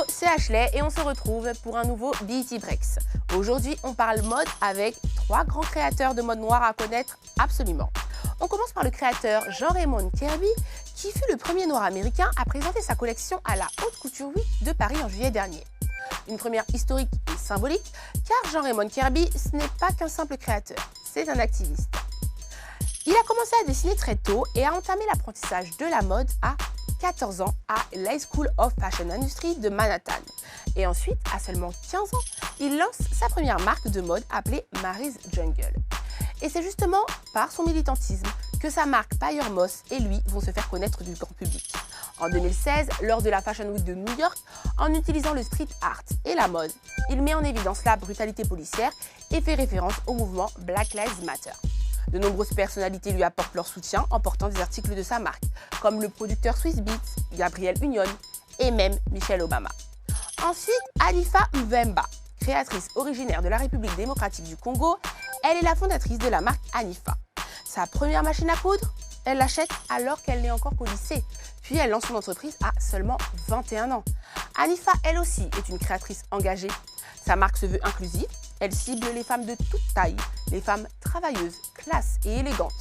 c'est Ashley et on se retrouve pour un nouveau BET Breaks. Aujourd'hui, on parle mode avec trois grands créateurs de mode noire à connaître absolument. On commence par le créateur Jean-Raymond Kerby, qui fut le premier noir américain à présenter sa collection à la Haute Couture Week de Paris en juillet dernier. Une première historique et symbolique, car Jean-Raymond Kerby, ce n'est pas qu'un simple créateur, c'est un activiste. Il a commencé à dessiner très tôt et a entamé l'apprentissage de la mode à 14 ans à l'High School of Fashion Industry de Manhattan. Et ensuite, à seulement 15 ans, il lance sa première marque de mode appelée Mary's Jungle. Et c'est justement par son militantisme que sa marque Pyer Moss et lui vont se faire connaître du grand public. En 2016, lors de la Fashion Week de New York, en utilisant le street art et la mode, il met en évidence la brutalité policière et fait référence au mouvement Black Lives Matter. De nombreuses personnalités lui apportent leur soutien en portant des articles de sa marque, comme le producteur Swizz Beatz, Gabrielle Union et même Michelle Obama. Ensuite, Hanifa Mvemba, créatrice originaire de la République démocratique du Congo, elle est la fondatrice de la marque Hanifa. Sa première machine à coudre, elle l'achète alors qu'elle n'est encore qu'au lycée, puis elle lance son entreprise à seulement 21 ans. Hanifa, elle aussi, est une créatrice engagée. Sa marque se veut inclusive, elle cible les femmes de toute taille, les femmes travailleuses, classes et élégantes.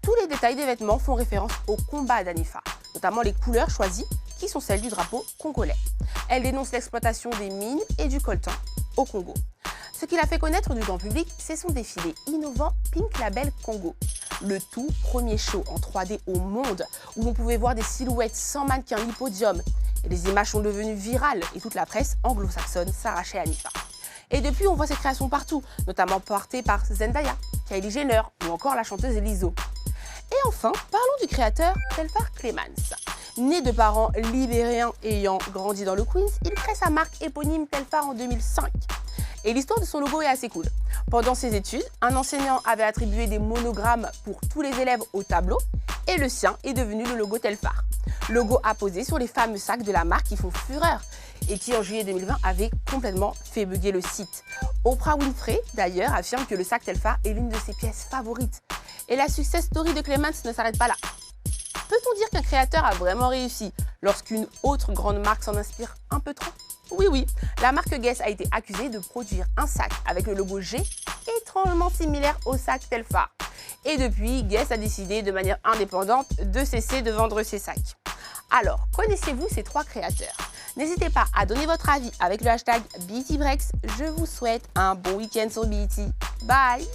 Tous les détails des vêtements font référence au combat d'Hanifa, notamment les couleurs choisies qui sont celles du drapeau congolais. Elle dénonce l'exploitation des mines et du coltan au Congo. Ce qui l'a fait connaître du grand public, c'est son défilé innovant Pink Label Congo. Le tout premier show en 3D au monde où l'on pouvait voir des silhouettes sans mannequin ni podium. Et les images sont devenues virales et toute la presse anglo-saxonne s'arrachait à Hanifa. Et depuis, on voit ses créations partout, notamment portées par Zendaya, Kylie Jenner ou encore la chanteuse Lizzo. Et enfin, parlons du créateur Telfar Clemens. Né de parents libériens ayant grandi dans le Queens, il crée sa marque éponyme Telfar en 2005. Et l'histoire de son logo est assez cool. Pendant ses études, un enseignant avait attribué des monogrammes pour tous les élèves au tableau et le sien est devenu le logo Telfar. Logo apposé sur les fameux sacs de la marque qui font fureur et qui en juillet 2020 avait complètement fait bugger le site. Oprah Winfrey d'ailleurs affirme que le sac Telfar est l'une de ses pièces favorites. Et la success story de Clemens ne s'arrête pas là. Peut-on dire qu'un créateur a vraiment réussi lorsqu'une autre grande marque s'en inspire un peu trop? Oui, la marque Guess a été accusée de produire un sac avec le logo G étrangement similaire au sac Telfar. Et depuis, Guess a décidé de manière indépendante de cesser de vendre ses sacs. Alors, connaissez-vous ces trois créateurs? N'hésitez pas à donner votre avis avec le hashtag BET Breaks. Je vous souhaite un bon week-end sur BET. Bye!